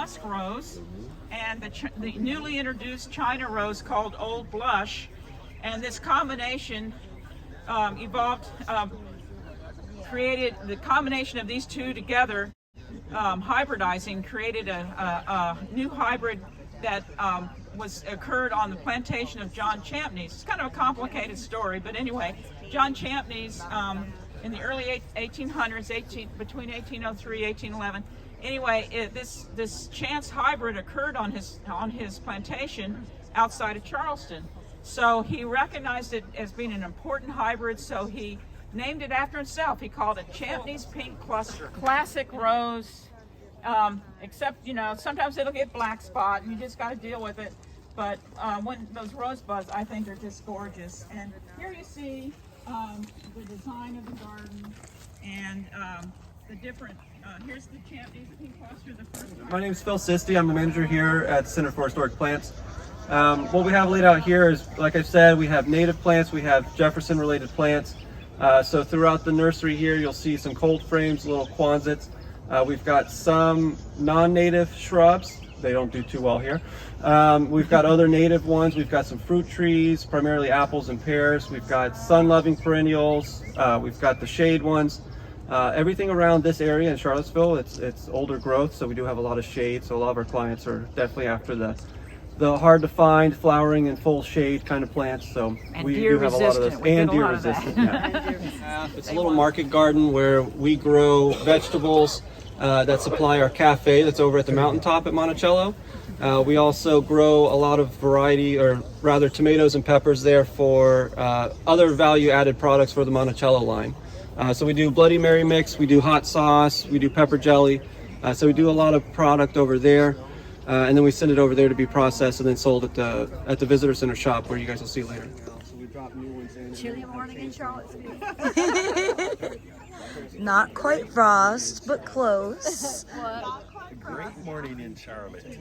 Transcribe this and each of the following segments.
damask rose and the newly introduced China rose called Old Blush. And this combination created the combination of these two together, hybridizing, created a new hybrid that occurred on the plantation of John Champneys. It's kind of a complicated story, but anyway, John Champneys in the early 1800s, between 1803 and 1811. Anyway, this chance hybrid occurred on his plantation outside of Charleston. So he recognized it as being an important hybrid, so he named it after himself. He called it Champneys Pink Cluster. Classic rose, except, you know, sometimes it'll get black spot and you just got to deal with it. But when those rosebuds, I think, are just gorgeous. And here you see the design of the garden and the different, here's the Champneys Pink Cluster, the first one. My name is Phil Sisti. I'm a manager here at the Center for Historic Plants. What we have laid out here is, like I said, we have native plants, we have Jefferson related plants. So throughout the nursery here, you'll see some cold frames, little Quonsets. We've got some non-native shrubs. They don't do too well here. We've got other native ones. We've got some fruit trees, primarily apples and pears. We've got sun-loving perennials. We've got the shade ones. Everything around this area in Charlottesville, it's older growth, so we do have a lot of shade. So a lot of our clients are definitely after the hard to find, flowering and full shade kind of plants. So we do have a lot of those. And deer resistant. Yeah. It's a little market garden where we grow vegetables that supply our cafe that's over at the mountaintop at Monticello. We also grow a lot of variety, or rather tomatoes and peppers there for other value added products for the Monticello line. So we do Bloody Mary mix, we do hot sauce, we do pepper jelly. So we do a lot of product over there. And then we send it over there to be processed and then sold at the visitor center shop, where you guys will see later. So we drop new ones in. Chilly morning in Charlottesville. Not quite frost, but close. A great morning in Charlotte.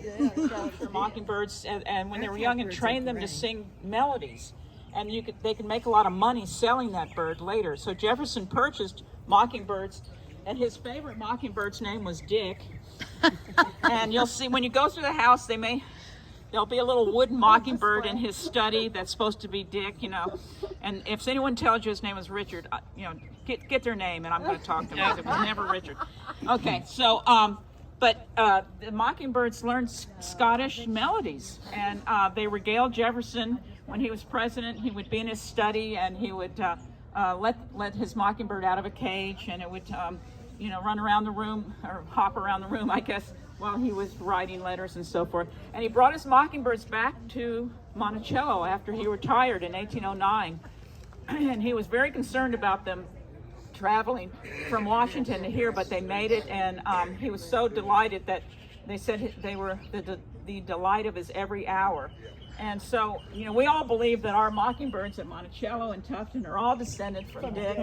Mockingbirds, and when they were young, and trained them to sing melodies, and they could make a lot of money selling that bird later. So Jefferson purchased mockingbirds, and his favorite mockingbird's name was Dick. And you'll see when you go through the house, there'll be a little wooden mockingbird in his study that's supposed to be Dick, you know. And if anyone tells you his name was Richard, you know, get their name, and I'm going to talk to them. It was never Richard. Okay, so but the mockingbirds learned Scottish melodies, and they regaled Jefferson when he was president. He would be in his study, and he would let his mockingbird out of a cage, and it would you know, run around the room, or hop around the room, I guess, while he was writing letters and so forth. And he brought his mockingbirds back to Monticello after he retired in 1809. And he was very concerned about them traveling from Washington to here, but they made it, and he was so delighted that they said they were the delight of his every hour. And so, you know, we all believe that our mockingbirds at Monticello and Tufton are all descended from Dick,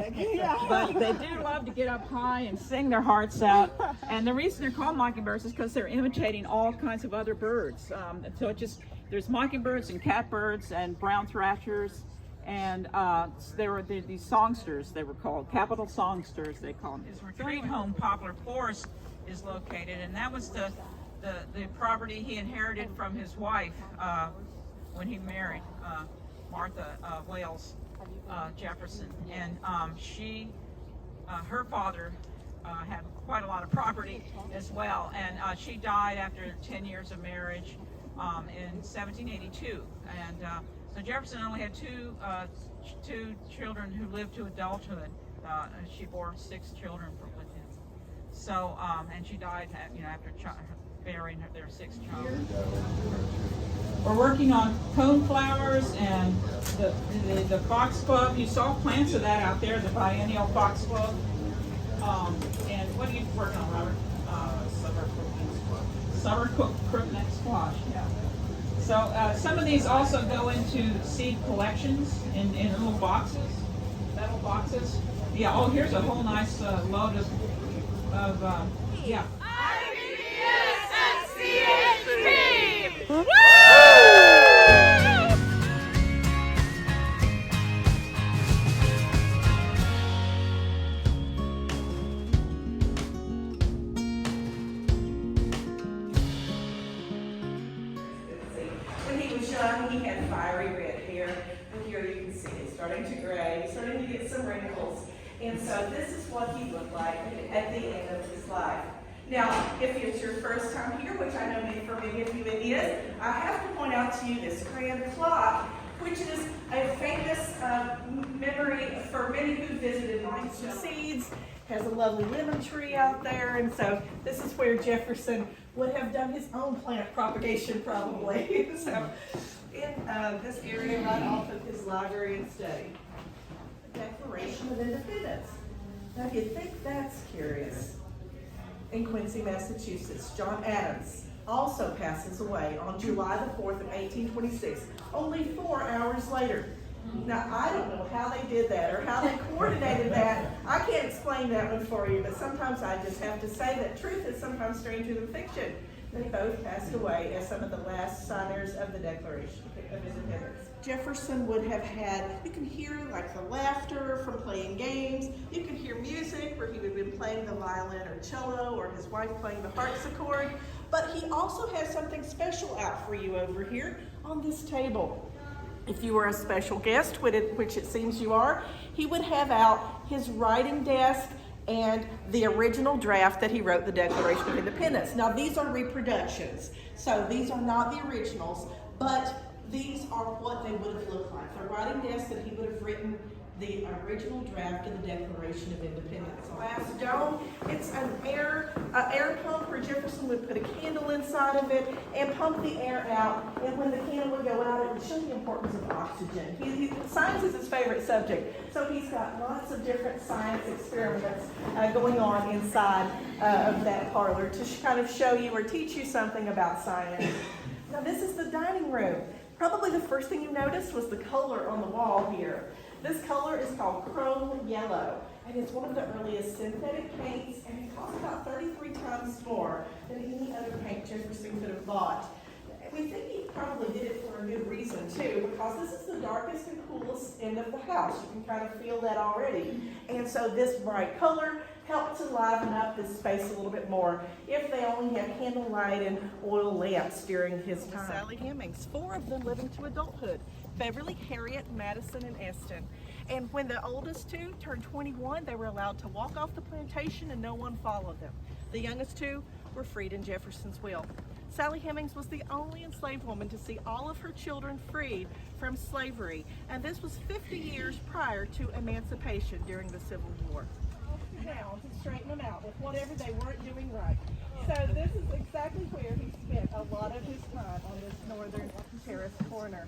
but they do love to get up high and sing their hearts out. And the reason they're called mockingbirds is because they're imitating all kinds of other birds. So there's mockingbirds and catbirds and brown thrashers, and they were these songsters, they were called, capital songsters they call them. His retreat home, Poplar Forest, is located, and that was the property he inherited from his wife when he married Martha Wales Jefferson. And her father had quite a lot of property as well, and she died after 10 years of marriage in 1782. And so Jefferson only had two children who lived to adulthood. She bore 6 children with him. So, and she died, you know, after bearing their 6th child. We're working on coneflowers and the foxglove. You saw plants of that out there, the biennial foxglove. And what are you working on, Robert? Summer crookneck squash. Yeah. So some of these also go into seed collections in little boxes, metal boxes. Yeah. Oh, here's a whole nice load of yeah. IPPS and CHP! Woo! young, he had fiery red hair, and here you can see it's starting to gray, he's starting to get some wrinkles. And so this is what he looked like at the end of his life. Now, if it's your first time here, which I know for many of you it is, I have to point out to you this grand clock, which is a famous memory for many who visited Monticello. Seeds, has a lovely lemon tree out there, and so this is where Jefferson would have done his own plant propagation probably. So in this area right off of his library and study. The Declaration of Independence. Now you think that's curious. In Quincy, Massachusetts, John Adams also passes away on July the 4th of 1826, only 4 hours later. Now, I don't know how they did that or how they coordinated that. I can't explain that one for you, but sometimes I just have to say that truth is sometimes stranger than fiction. They both passed away as some of the last signers of the Declaration of Independence. Jefferson would have had, you can hear like the laughter from playing games. You can hear music where he would have been playing the violin or cello, or his wife playing the harpsichord. But he also has something special out for you over here on this table. If you were a special guest, which it seems you are, he would have out his writing desk and the original draft that he wrote the Declaration of Independence. Now these are reproductions, so these are not the originals, but these are what they would have looked like. The writing desk that he would have written the original draft of the Declaration of Independence. Glass dome, it's an air pump where Jefferson would put a candle inside of it and pump the air out, and when the candle would go out, it would show the importance of oxygen. Science is his favorite subject, so he's got lots of different science experiments going on inside of that parlor to kind of show you or teach you something about science. Now this is the dining room. Probably the first thing you noticed was the color on the wall here. This color is called chrome yellow, and it's one of the earliest synthetic paints, and it costs about 33 times more than any other paint Jefferson could have bought. We think he probably did it for a good reason too, because this is the darkest and coolest end of the house. You can kind of feel that already. And so this bright color helped to liven up this space a little bit more if they only had candlelight and oil lamps during his time. Sally Hemings, 4 of them living to adulthood. Beverly, Harriet, Madison, and Eston. And when the oldest 2 turned 21, they were allowed to walk off the plantation and no one followed them. The youngest 2 were freed in Jefferson's will. Sally Hemings was the only enslaved woman to see all of her children freed from slavery, and this was 50 years prior to emancipation during the Civil War. Down to straighten them out with whatever they weren't doing right. So this is exactly where he spent a lot of his time on this northern terrace corner.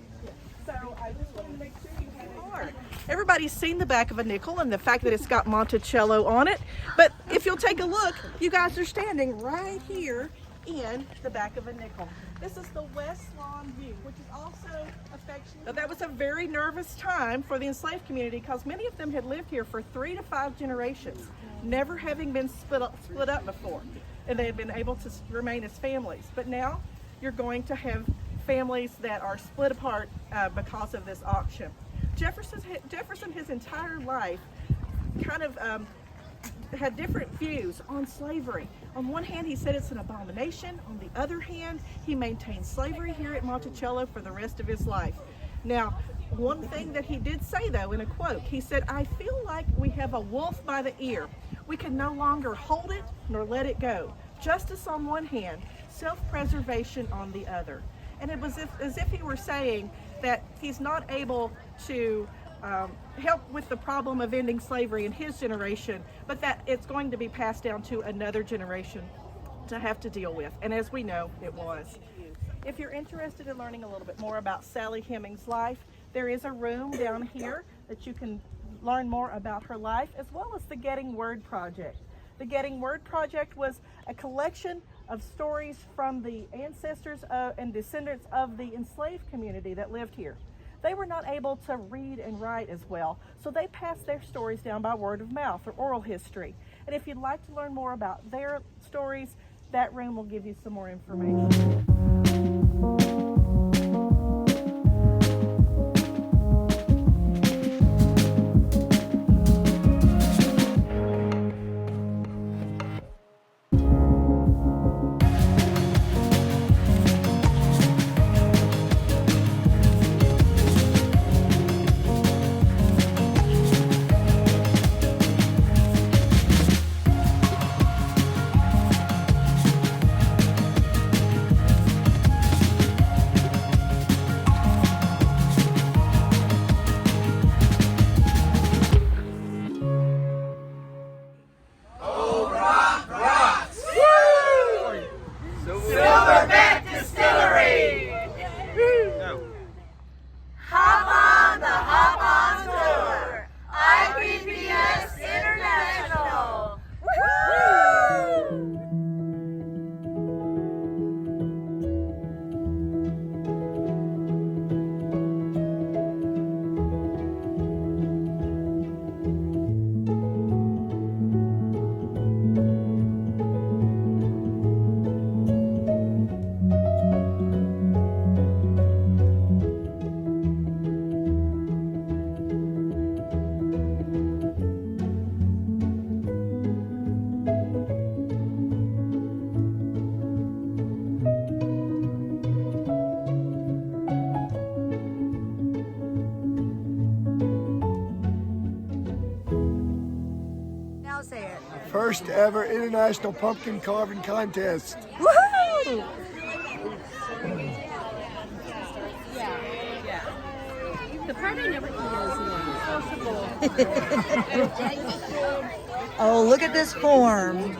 So I just wanted to make sure you had it hard. Everybody's seen the back of a nickel and the fact that it's got Monticello on it, but if you'll take a look, you guys are standing right here in the back of a nickel. This is the West Lawn view, which is also affectionate. But that was a very nervous time for the enslaved community because many of them had lived here for 3 to 5 generations, never having been split up before, and they had been able to remain as families. But now you're going to have families that are split apart because of this auction. Jefferson his entire life kind of had different views on slavery. On one hand, he said it's an abomination. On the other hand, he maintained slavery here at Monticello for the rest of his life. Now, one thing that he did say, though, in a quote, he said, "I feel like we have a wolf by the ear. We can no longer hold it nor let it go. Justice on one hand, self-preservation on the other." And it was as if he were saying that he's not able to help with the problem of ending slavery in his generation, but that it's going to be passed down to another generation to have to deal with. And as we know, it was. If you're interested in learning a little bit more about Sally Hemings' life, there is a room down here that you can learn more about her life, as well as the Getting Word Project. The Getting Word Project was a collection of stories from the ancestors and descendants of the enslaved community that lived here. They were not able to read and write as well, so they passed their stories down by word of mouth or oral history. And if you'd like to learn more about their stories, that room will give you some more information. First ever International Pumpkin Carving Contest. Woohoo! The part I never Oh, look at this form.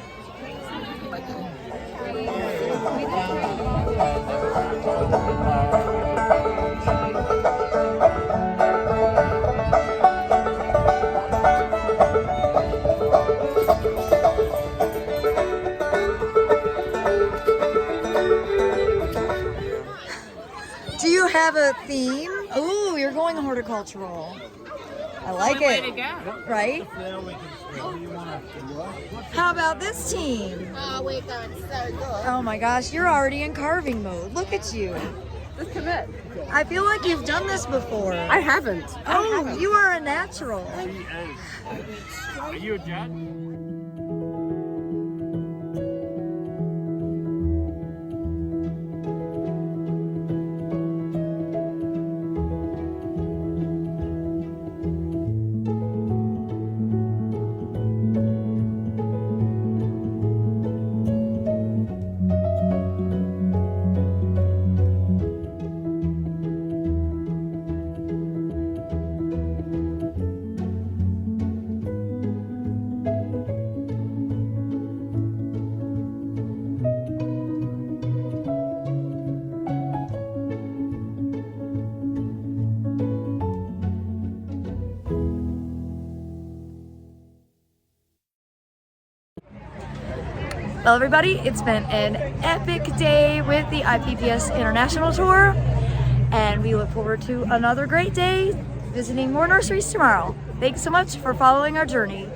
Do you have a theme? Ooh, you're going horticultural. I like it. Right? How about this team? Oh, we're going so good. Oh my gosh, you're already in carving mode. Look at you. Let's commit. I feel like you've done this before. I haven't. Oh, you are a natural. Are you a judge? Well, everybody, it's been an epic day with the IPPS International Tour, and we look forward to another great day visiting more nurseries tomorrow. Thanks so much for following our journey.